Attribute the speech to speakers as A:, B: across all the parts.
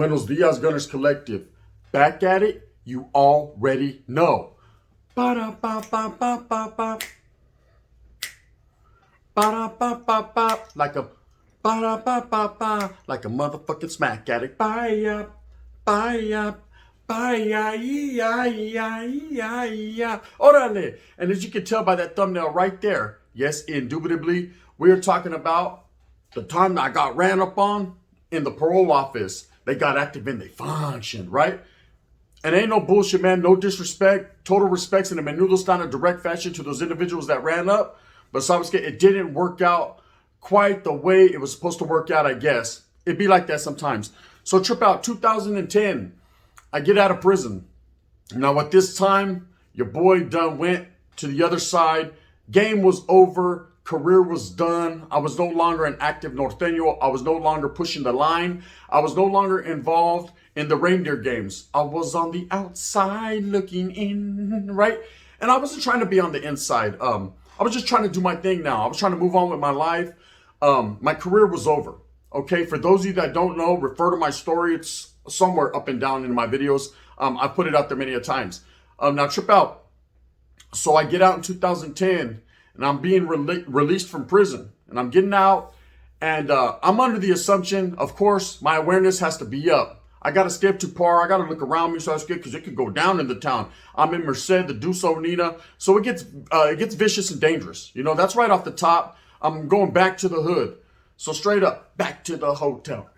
A: Buenos Dias Gunners Collective. Back at it, you already know. Ba-da-ba-ba-ba-ba-ba. Ba-da-ba-ba-ba. Like a ba-da-ba-ba-ba. Like a motherfucking smack addict. Bye-ya. Bye-ya. Bye-ya. Yeah. Orale. And as you can tell by that thumbnail right there, yes, indubitably, we are talking about the time that I got ran up on in the parole office. They got active and they functioned, right? And ain't no bullshit, man. No disrespect. Total respects in a menudo style of direct fashion to those individuals that ran up. But sabes que it didn't work out quite the way it was supposed to work out, I guess. It'd be like that sometimes. So trip out 2010. I get out of prison. Now at this time, your boy done went to the other side. Game was over. Career was done. I was no longer an active norteño. I was no longer pushing the line. I was no longer involved in the reindeer games. I was on the outside looking in, right? And I wasn't trying to be on the inside. I was just trying to do my thing now. I was trying to move on with my life. My career was over. Okay, for those of you that don't know, refer to my story. It's somewhere up and down in my videos. I've put it out there many a times. Now trip out. So I get out in 2010. And I'm being released from prison. And I'm getting out. And I'm under the assumption, of course, my awareness has to be up. I got to stay up to par. I got to look around me so I because it could go down in the town. I'm in Merced, the Duso Nina. So it gets vicious and dangerous. You know, that's right off the top. I'm going back to the hood. So straight up, back to the hotel.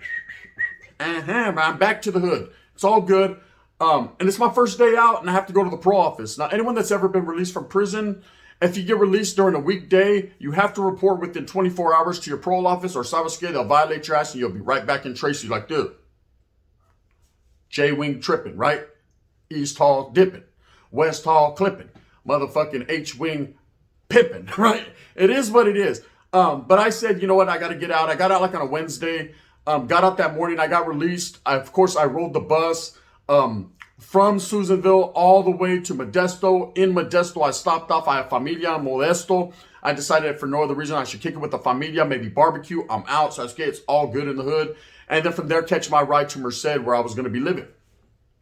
A: I'm back to the hood. It's all good. And it's my first day out and I have to go to the parole office. Now, anyone that's ever been released from prison, if you get released during a weekday, you have to report within 24 hours to your parole office or sabes que they'll violate your ass and you'll be right back in Tracy like this. J-Wing tripping, right? East Hall dipping. West Hall clipping. Motherfucking H-Wing pimping, right? It is what it is. But I said, you know what? I got to get out. I got out like on a Wednesday. Got out that morning. I got released. Of course, I rode the bus. From Susanville all the way to Modesto. In Modesto, I stopped off. I have familia in Modesto. I decided for no other reason I should kick it with the familia, maybe barbecue. I'm out, so it's all good in the hood. And then from there, catch my ride to Merced where I was going to be living.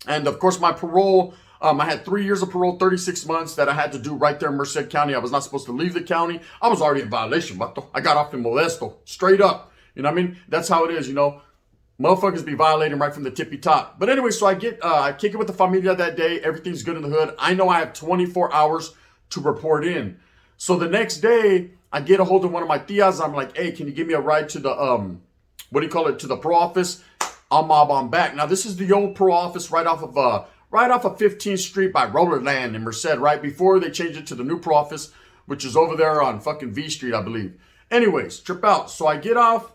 A: And of course, my parole, I had 3 years of parole, 36 months that I had to do right there in Merced County. I was not supposed to leave the county. I was already in violation, but I got off in Modesto, straight up. You know what I mean? That's how it is, you know. Motherfuckers be violating right from the tippy top. But anyway, so I kick it with the familia that day. Everything's good in the hood. I know I have 24 hours to report in. So the next day, I get a hold of one of my tias. I'm like, hey, can you give me a ride to the, to the parole office? I'll mob on back. Now, this is the old parole office right off of 15th Street by Rollerland in Merced, right before they changed it to the new parole office, which is over there on fucking V Street, I believe. Anyways, trip out. So I get off.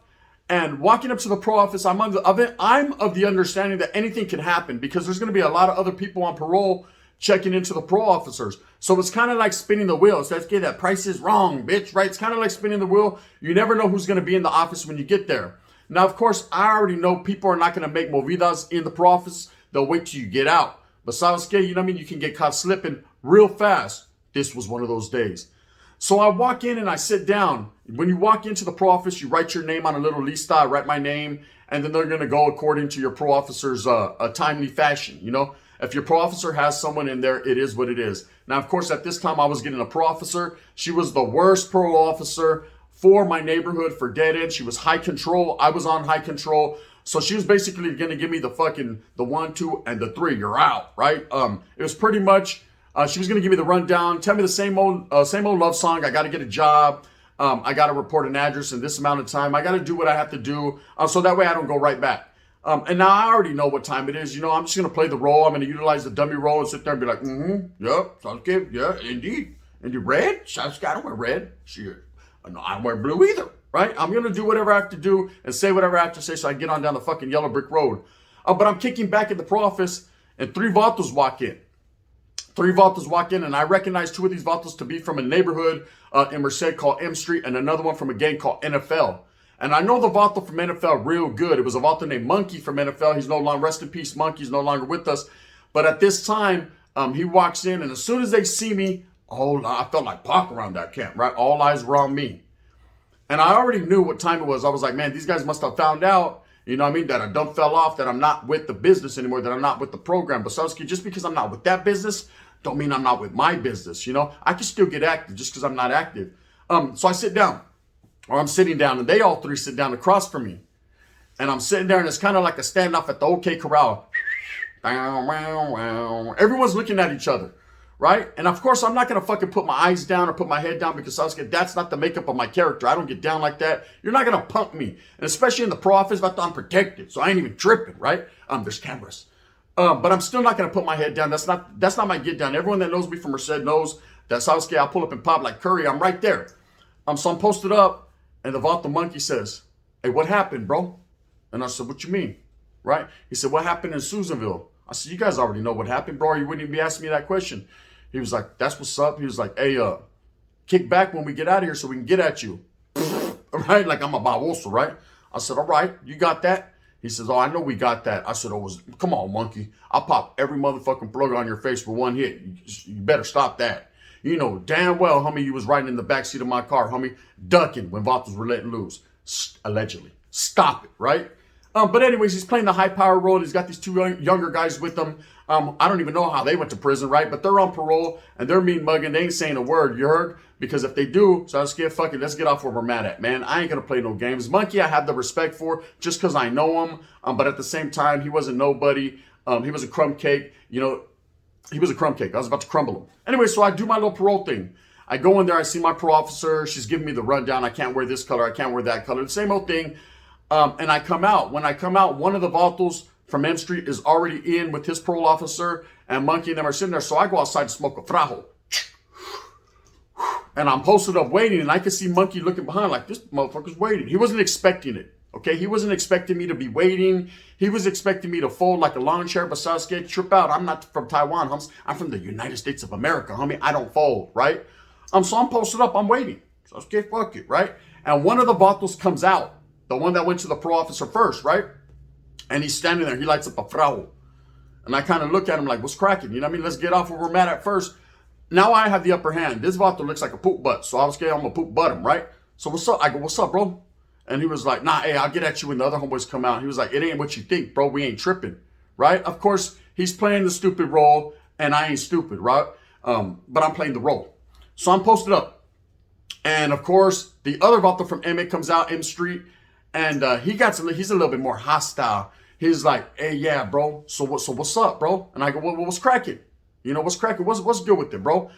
A: And walking up to the parole office, I'm of the understanding that anything can happen because there's going to be a lot of other people on parole checking into the parole officers. So it's kind of like spinning the wheel. So okay, that price is wrong, bitch, right? It's kind of like spinning the wheel. You never know who's going to be in the office when you get there. Now, of course, I already know people are not going to make movidas in the parole office. They'll wait till you get out. But sabes que, you know what I mean? You can get caught slipping real fast. This was one of those days. So I walk in and I sit down. When you walk into the parole office, you write your name on a little lista. I write my name, and then they're going to go according to your parole officer's a timely fashion. You know, if your parole officer has someone in there, it is what it is. Now, of course, at this time, I was getting a parole officer. She was the worst parole officer for my neighborhood for dead end. She was high control. I was on high control. So she was basically going to give me the 1, 2, and the 3. You're out, right? It was pretty much... she was going to give me the rundown, tell me the same old love song. I got to get a job. I got to report an address in this amount of time. I got to do what I have to do so that way I don't go right back. And now I already know what time it is. You know, I'm just going to play the role. I'm going to utilize the dummy role and sit there and be like, yep, sounds good. Yeah, indeed. And you red? Sounds good. I don't wear red. Shit. No, I don't wear blue either, right? I'm going to do whatever I have to do and say whatever I have to say so I get on down the fucking yellow brick road. But I'm kicking back at the pro office and 3 vatos walk in. 3 vatos walk in, and I recognize 2 of these vatos to be from a neighborhood in Merced called M Street, and another one from a gang called NFL. And I know the vato from NFL real good. It was a vato named Monkey from NFL. He's no longer, rest in peace, Monkey. He's no longer with us. But at this time, he walks in, and as soon as they see me, I felt like Pac around that camp, right? All eyes were on me. And I already knew what time it was. I was like, man, these guys must have found out You know what I mean? That I done fell off, that I'm not with the business anymore, that I'm not with the program. But Sasuke, just because I'm not with that business, don't mean I'm not with my business, you know? I can still get active just because I'm not active. So I sit down, or I'm sitting down, and they all three sit down across from me. And I'm sitting there, and it's kind of like a standoff at the OK Corral. Everyone's looking at each other, right? And of course, I'm not going to fucking put my eyes down or put my head down because Sasuke, that's not the makeup of my character. I don't get down like that. You're not going to pump me. And especially in the pro office, I'm protected. So I ain't even tripping, right? There's cameras. But I'm still not going to put my head down. That's not my get down. Everyone that knows me from Merced knows that Sasuke, I'll pull up and pop like Curry. I'm right there. So I'm posted up, and the Vato Monkey says, "Hey, what happened, bro?" And I said, "What you mean?" Right? He said, "What happened in Susanville?" I said, "You guys already know what happened, bro. You wouldn't even be asking me that question." He was like, "That's what's up." He was like, "Hey, kick back when we get out of here so we can get at you." Right? Like I'm a baboso, right? I said, "All right, you got that?" He says, "Oh, I know we got that." I said, "Come on, monkey. I'll pop every motherfucking plug on your face with one hit. You better stop that. You know damn well, homie, you was riding in the backseat of my car, homie, ducking when Vatos were letting loose. Allegedly. Stop it, right?" But anyways, he's playing the high power role. He's got these two younger guys with him. I don't even know how they went to prison, right? But they're on parole, and they're mean mugging. They ain't saying a word, you heard? Because if they do, so let's get off where we're mad at, man. I ain't going to play no games. Monkey, I have the respect for just because I know him. But at the same time, he wasn't nobody. He was a crumb cake. You know, he was a crumb cake. I was about to crumble him. Anyway, so I do my little parole thing. I go in there. I see my parole officer. She's giving me the rundown. I can't wear this color. I can't wear that color. The same old thing. And I come out. When I come out, one of the Vatos from M Street is already in with his parole officer, and Monkey and them are sitting there. So I go outside to smoke a frajo. And I'm posted up waiting, and I can see Monkey looking behind like, this motherfucker's waiting. He wasn't expecting it, okay? He wasn't expecting me to be waiting. He was expecting me to fold like a lawn chair, but Sasuke, trip out. I'm not from Taiwan, homies. I'm from the United States of America, homie. I don't fold, right? So I'm posted up. I'm waiting. Sasuke, fuck it, right? And one of the Vatos comes out. The one that went to the pro officer first, right? And he's standing there. He lights up a frau. And I kind of look at him like, what's cracking? You know what I mean? Let's get off where we're mad at first. Now I have the upper hand. This Vato looks like a poop butt. So I was scared I'm going to poop butt him, right? So what's up? I go, what's up, bro? And he was like, nah, hey, I'll get at you when the other homeboys come out. He was like, it ain't what you think, bro. We ain't tripping, right? Of course, he's playing the stupid role, and I ain't stupid, right? But I'm playing the role. So I'm posted up. And of course, the other Vato from M comes out, M Street. And he's a little bit more hostile. He's like, hey, yeah, bro. So what's up, bro? And I go, well, what's cracking? You know, what's cracking? What's good with it, bro?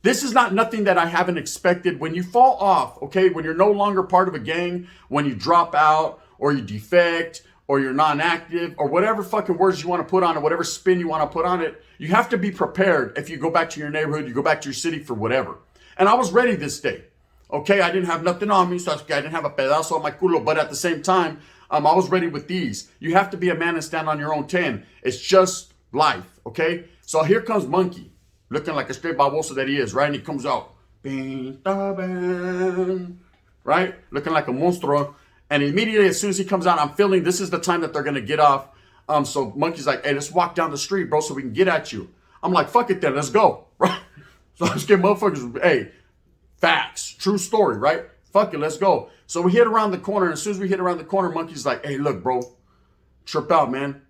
A: This is not nothing that I haven't expected. When you fall off, okay, when you're no longer part of a gang, when you drop out or you defect or you're non-active or whatever fucking words you want to put on it, whatever spin you want to put on it, you have to be prepared if you go back to your neighborhood, you go back to your city for whatever. And I was ready this day. Okay, I didn't have nothing on me, so I didn't have a pedazo on my culo, but at the same time, I was ready with these. You have to be a man and stand on your own 10. It's just life, okay? So here comes Monkey, looking like a straight baboso that he is, right? And he comes out, right? Looking like a monstro. And immediately, as soon as he comes out, I'm feeling this is the time that they're going to get off. So Monkey's like, hey, let's walk down the street, bro, so we can get at you. I'm like, fuck it then, let's go, right? So I just get motherfuckers, hey, facts, true story, right? Fuck it, let's go. So we hit around the corner, and as soon as we hit around the corner, Monkey's like, hey, look, bro, trip out, man.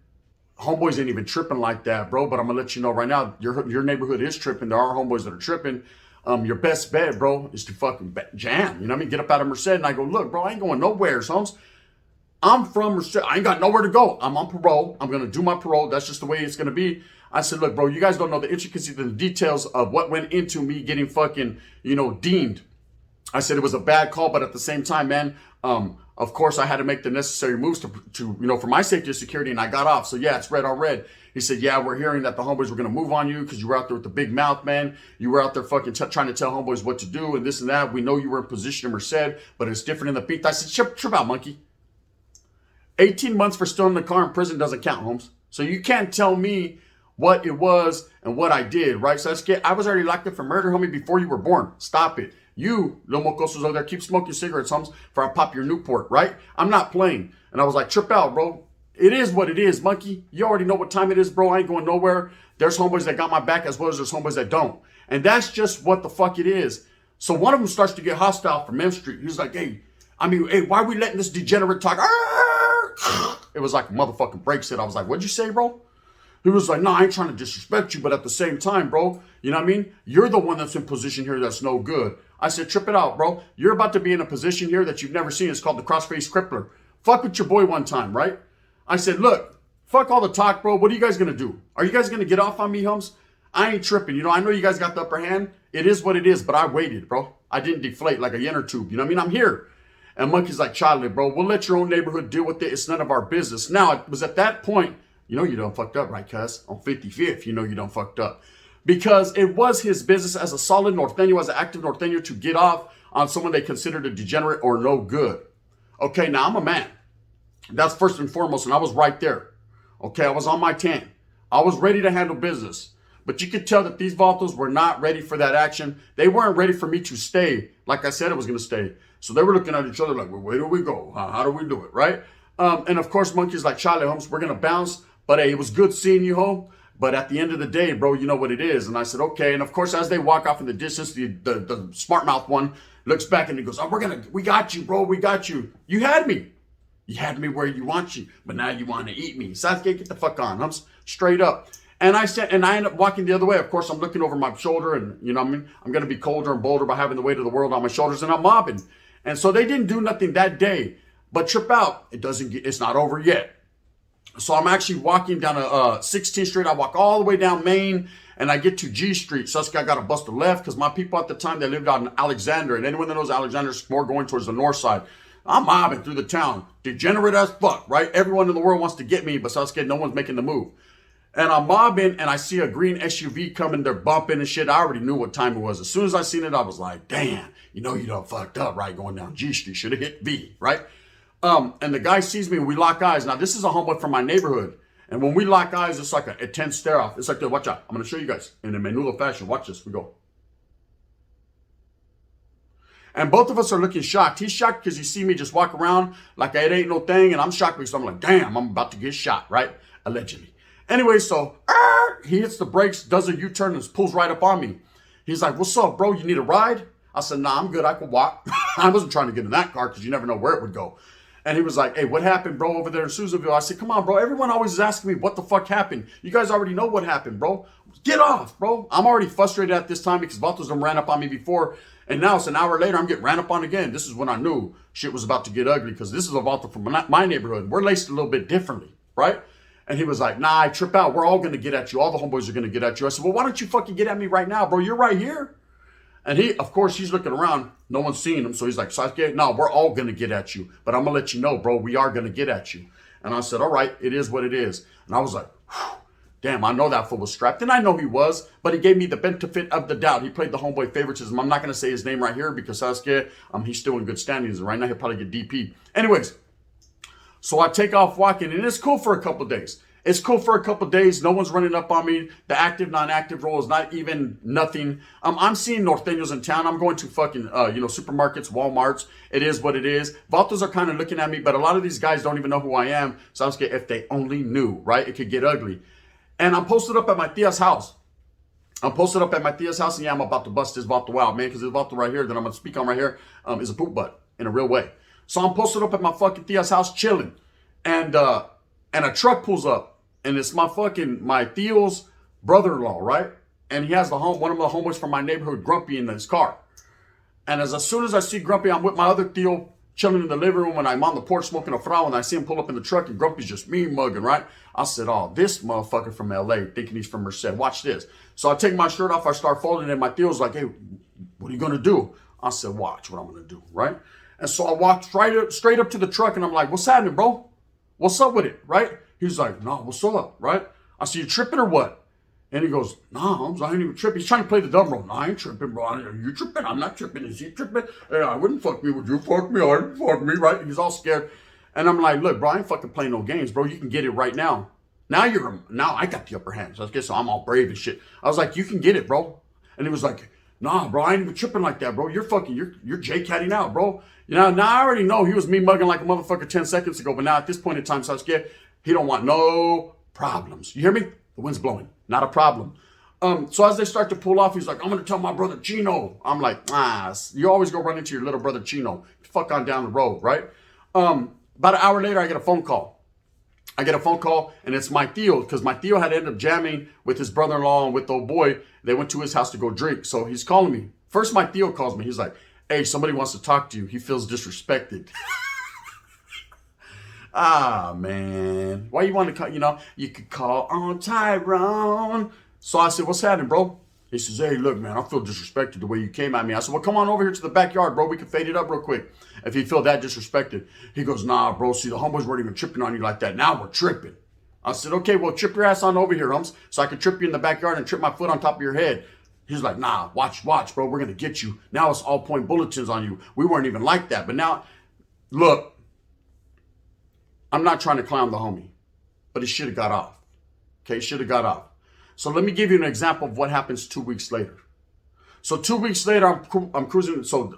A: Homeboys ain't even tripping like that, bro, but I'm going to let you know right now, your neighborhood is tripping. There are homeboys that are tripping. Your best bet, bro, is to fucking jam. You know what I mean? Get up out of Merced, and I go, look, bro, I ain't going nowhere, sons. I'm from Merced. I ain't got nowhere to go. I'm on parole. I'm going to do my parole. That's just the way it's going to be. I said, look, bro, you guys don't know the intricacies and the details of what went into me getting fucking, deemed. I said it was a bad call, but at the same time, man, of course, I had to make the necessary moves to for my safety and security, and I got off. So, yeah, it's red on red. He said, yeah, we're hearing that the homeboys were going to move on you because you were out there with the big mouth, man. You were out there fucking trying to tell homeboys what to do and this and that. We know you were in position in Merced, but it's different in the Pinta. I said, trip out, monkey. 18 months for stealing the car in prison doesn't count, Holmes. So you can't tell me what it was and what I did, right? So I was already locked up for murder, homie, before you were born. Stop it. You, little mocosos over there, keep smoking cigarettes, Holmes, before I pop your Newport, right? I'm not playing. And I was like, trip out, bro. It is what it is, monkey. You already know what time it is, bro. I ain't going nowhere. There's homeboys that got my back as well as there's homeboys that don't. And that's just what the fuck it is. So one of them starts to get hostile from M Street. He's like, hey, why are we letting this degenerate talk? It was like a motherfucking brake set. I was like, what'd you say, bro? He was like, no, I ain't trying to disrespect you, but at the same time, bro, you know what I mean? You're the one that's in position here that's no good. I said, trip it out, bro. You're about to be in a position here that you've never seen. It's called the crossface crippler. Fuck with your boy one time, right? I said, look, fuck all the talk, bro. What are you guys going to do? Are you guys going to get off on me, Hums? I ain't tripping. You know, I know you guys got the upper hand. It is what it is, but I waited, bro. I didn't deflate like a inner tube. You know what I mean? I'm here. And Monkey's like, Charlie, bro, we'll let your own neighborhood deal with it. It's none of our business. Now, it was at that point, you know you done fucked up, right, cuz? On 55th, you know you done fucked up. Because it was his business as a solid Norteño, as an active Norteño, to get off on someone they considered a degenerate or no good. Okay, now I'm a man. That's first and foremost, and I was right there. Okay, I was on my 10. I was ready to handle business. But you could tell that these Vatos were not ready for that action. They weren't ready for me to stay like I said it was going to stay. So they were looking at each other like, well, where do we go? How do we do it, right? And of course, Monkey's like, Charlie, Holmes, we're going to bounce. But hey, it was good seeing you home. But at the end of the day, bro, you know what it is. And I said, okay. And of course, as they walk off in the distance, the smart mouth one looks back and he goes, oh, we got you, bro. We got you. You had me. You had me where you want you. But now you want to eat me. Sasuke, get the fuck on. I'm straight up. And I end up walking the other way. Of course, I'm looking over my shoulder and, you know what I mean? I'm going to be colder and bolder by having the weight of the world on my shoulders and I'm mobbing. And so they didn't do nothing that day. But trip out. It's not over yet. So I'm actually walking down 16th Street. I walk all the way down Main and I get to G Street. Suske, I got to bust a left because my people at the time, they lived out in Alexander. And anyone that knows Alexander's more going towards the north side. I'm mobbing through the town. Degenerate as fuck, right? Everyone in the world wants to get me, but Suske, no one's making the move. And I'm mobbing and I see a green SUV coming. They're bumping and shit. I already knew what time it was. As soon as I seen it, I was like, damn, you know you done fucked up, right? Going down G Street. Should have hit V, right? And the guy sees me and we lock eyes. Now, this is a homeboy from my neighborhood. And when we lock eyes, it's like a tense stare off. It's like, watch out. I'm going to show you guys in a menudo fashion. Watch this. We go. And both of us are looking shocked. He's shocked because he see me just walk around like it ain't no thing. And I'm shocked because I'm like, damn, I'm about to get shot, right? Allegedly. Anyway, so he hits the brakes, does a U-turn, and pulls right up on me. He's like, what's up, bro? You need a ride? I said, nah, I'm good. I can walk. I wasn't trying to get in that car because you never know where it would go. And he was like, hey, what happened, bro, over there in Susanville? I said, come on, bro. Everyone always is asking me what the fuck happened. You guys already know what happened, bro. Get off, bro. I'm already frustrated at this time because Vatos done ran up on me before. And now it's an hour later, I'm getting ran up on again. This is when I knew shit was about to get ugly because this is a Vato from my neighborhood. We're laced a little bit differently, right? And he was like, nah, I trip out. We're all going to get at you. All the homeboys are going to get at you. I said, well, why don't you fucking get at me right now, bro? You're right here. And he, of course, he's looking around. No one's seeing him. So he's like, Sasuke, no, we're all going to get at you. But I'm going to let you know, bro, we are going to get at you. And I said, all right, it is what it is. And I was like, damn, I know that fool was strapped. And I know he was, but he gave me the benefit of the doubt. He played the homeboy favoritism. I'm not going to say his name right here because Sasuke, he's still in good standings. Right now, he'll probably get DP. Anyways, so I take off walking, and it's cool for a couple days. It's cool for a couple days. No one's running up on me. The active, non-active role is not even nothing. I'm seeing Norteños in town. I'm going to fucking, supermarkets, Walmarts. It is what it is. Vatos are kind of looking at me, but a lot of these guys don't even know who I am. So I was getting, if they only knew, right? It could get ugly. And I'm posted up at my tia's house. And yeah, I'm about to bust this Vato out, man, because this Vato right here that I'm going to speak on right here is a poop butt in a real way. So I'm posted up at my fucking tia's house chilling. And a truck pulls up. And it's my Theo's brother-in-law, right? And he has one of the homeboys from my neighborhood, Grumpy, in his car. And as soon as I see Grumpy, I'm with my other Theo chilling in the living room and I'm on the porch smoking a frau and I see him pull up in the truck and Grumpy's just me mugging, right? I said, oh, this motherfucker from LA thinking he's from Merced. Watch this. So I take my shirt off, I start folding it, and my Theo's like, hey, what are you going to do? I said, watch what I'm going to do, right? And so I walked straight up to the truck and I'm like, what's happening, bro? What's up with it, right? He's like, no, what's up, right? I said, you tripping or what? And he goes, no, I ain't even tripping. He's trying to play the dumb role. No, I ain't tripping, bro. Are you tripping? I'm not tripping. Is he tripping? Hey, I wouldn't fuck me. Would you fuck me? I didn't fuck me, right? He's all scared. And I'm like, look, bro, I ain't fucking playing no games, bro. You can get it right now. Now I got the upper hand. So I'm all brave and shit. I was like, you can get it, bro. And he was like, nah, bro, I ain't even tripping like that, bro. You're J-catting out, bro. You know, now I already know he was me mugging like a motherfucker 10 seconds ago. But now at this point in time, Sasuke, he don't want no problems. You hear me? The wind's blowing. Not a problem. So as they start to pull off, he's like, I'm going to tell my brother Chino. I'm like, you always go run into your little brother Chino. Fuck on down the road, right? About an hour later, I get a phone call. And it's my Theo, because my Theo had ended up jamming with his brother-in-law and with the old boy. They went to his house to go drink. So he's calling me. First, my Theo calls me. He's like, hey, somebody wants to talk to you. He feels disrespected. Ah, man. Why you want to call? You could call on Tyrone. So I said, what's happening, bro? He says, hey, look, man, I feel disrespected the way you came at me. I said, well, come on over here to the backyard, bro. We can fade it up real quick if you feel that disrespected. He goes, nah, bro. See, the homeboys weren't even tripping on you like that. Now we're tripping. I said, okay, well, trip your ass on over here, Humps, so I can trip you in the backyard and trip my foot on top of your head. He's like, nah, watch, bro. We're going to get you. Now it's all point bulletins on you. We weren't even like that. But now, look, I'm not trying to clown the homie, but he should have got off. Okay, should have got off. So let me give you an example of what happens 2 weeks later. So 2 weeks later, I'm cruising. So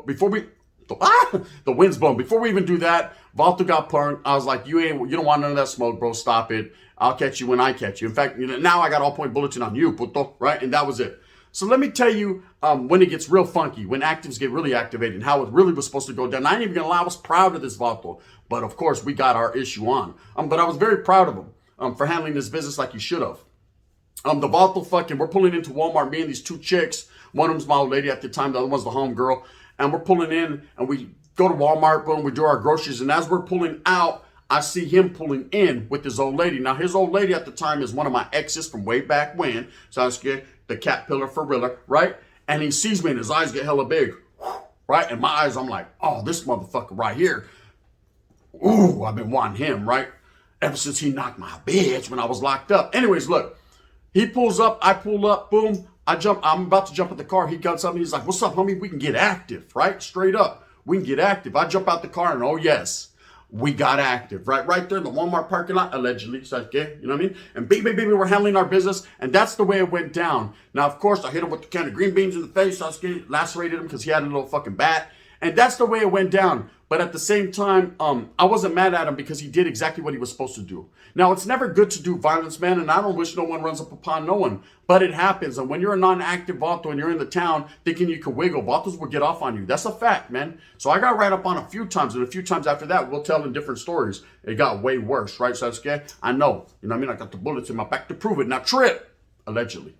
A: before we, the wind's blowing. Before we even do that, Valto got punked. I was like, you don't want none of that smoke, bro. Stop it. I'll catch you when I catch you. In fact, now I got all point bulletin on you, puto, right? And that was it. So let me tell you when it gets real funky, when actives get really activated, and how it really was supposed to go down. I ain't even gonna lie, I was proud of this Valto, but of course we got our issue on. But I was very proud of him for handling this business like he should have. The Valto we're pulling into Walmart, me and these two chicks. One of them's my old lady at the time, the other one's the home girl. And we're pulling in and we go to Walmart, boom, we do our groceries. And as we're pulling out, I see him pulling in with his old lady. Now, his old lady at the time is one of my exes from way back when. So I was scared, the cat pillar for realer, right? And he sees me and his eyes get hella big, right? And my eyes, I'm like, oh, this motherfucker right here. Ooh, I've been wanting him, right? Ever since he knocked my bitch when I was locked up. Anyways, look. He pulls up, I pull up, boom, I'm about to jump in the car. He comes up and he's like, what's up, homie? We can get active, right? Straight up, we can get active. I jump out the car and oh yes, we got active, right? Right there in the Walmart parking lot, allegedly, you know what I mean? And baby, we're handling our business, and that's the way it went down. Now, of course, I hit him with the can of green beans in the face, lacerated him because he had a little fucking bat, and that's the way it went down. But at the same time, I wasn't mad at him because he did exactly what he was supposed to do. Now, it's never good to do violence, man, and I don't wish no one runs up upon no one. But it happens, and when you're a non-active Valto and you're in the town thinking you can wiggle, Valtos will get off on you. That's a fact, man. So I got right up on a few times, and a few times after that, we'll tell in different stories. It got way worse, right, Sasuke? I know. You know what I mean? I got the bullets in my back to prove it. Now, trip, allegedly.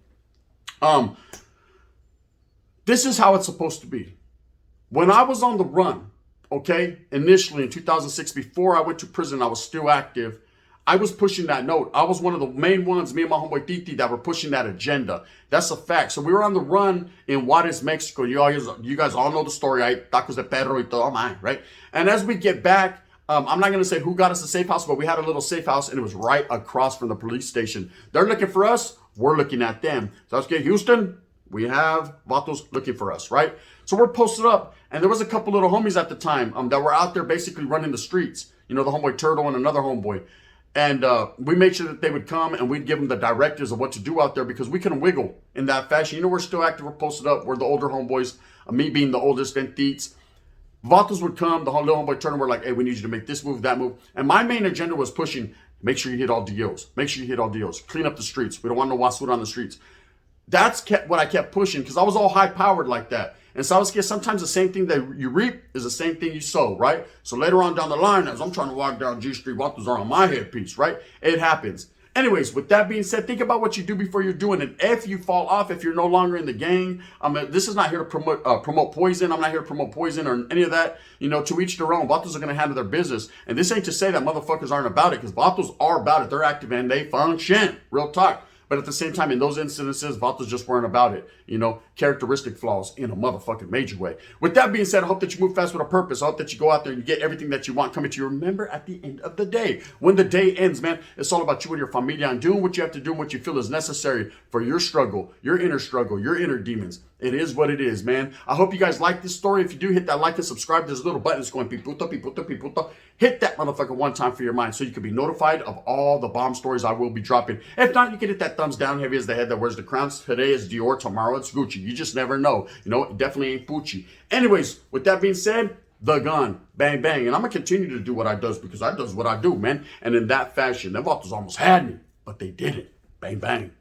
A: This is how it's supposed to be. When I was on the run, okay, initially in 2006, before I went to prison, I was still active. I was pushing that note. I was one of the main ones, me and my homeboy Titi, that were pushing that agenda. That's a fact. So we were on the run in Juarez, Mexico. You guys all know the story, right? Tacos de perro y todo, right? And as we get back, I'm not going to say who got us a safe house, but we had a little safe house, and it was right across from the police station. They're looking for us. We're looking at them. So let's get Houston. We have Vatos looking for us, right? So we're posted up, and there was a couple little homies at the time that were out there basically running the streets. You know, the homeboy Turtle and another homeboy. And we made sure that they would come, and we'd give them the directives of what to do out there because we couldn't wiggle in that fashion. You know, we're still active. We're posted up. We're the older homeboys, me being the oldest, and Theets. Vatos would come, the little homeboy Turtle were like, hey, we need you to make this move, that move. And my main agenda was pushing, make sure you hit all DOs. Make sure you hit all DOs. Clean up the streets. We don't want no wasura on the streets. That's what I kept pushing because I was all high-powered like that. And so I was scared sometimes the same thing that you reap is the same thing you sow, right? So later on down the line, as I'm trying to walk down G Street, Vatos are on my headpiece, right? It happens. Anyways, with that being said, think about what you do before you're doing it. If you fall off, if you're no longer in the gang, this is not here to promote poison. I'm not here to promote poison or any of that. You know, to each their own. Vatos are going to handle their business. And this ain't to say that motherfuckers aren't about it, because Vatos are about it. They're active and they function. Real talk. But at the same time, in those instances, Vatos just weren't about it. You know, characteristic flaws in a motherfucking major way. With that being said, I hope that you move fast with a purpose. I hope that you go out there and you get everything that you want coming to you. Remember, at the end of the day, when the day ends, man, it's all about you and your familia and doing what you have to do and what you feel is necessary for your struggle, your inner demons. It is what it is, man. I hope you guys like this story. If you do, hit that like and subscribe. There's a little button that's going piputo, piputo, piputo. Hit that motherfucker one time for your mind so you can be notified of all the bomb stories I will be dropping. If not, you can hit that thumbs down, heavy as the head that wears the crowns. Today is Dior, tomorrow it's Gucci. You just never know. You know, it definitely ain't Gucci. Anyways, with that being said, the gun, bang, bang. And I'm going to continue to do what I does because I does what I do, man. And in that fashion, them Vatos almost had me, but they didn't. Bang, bang.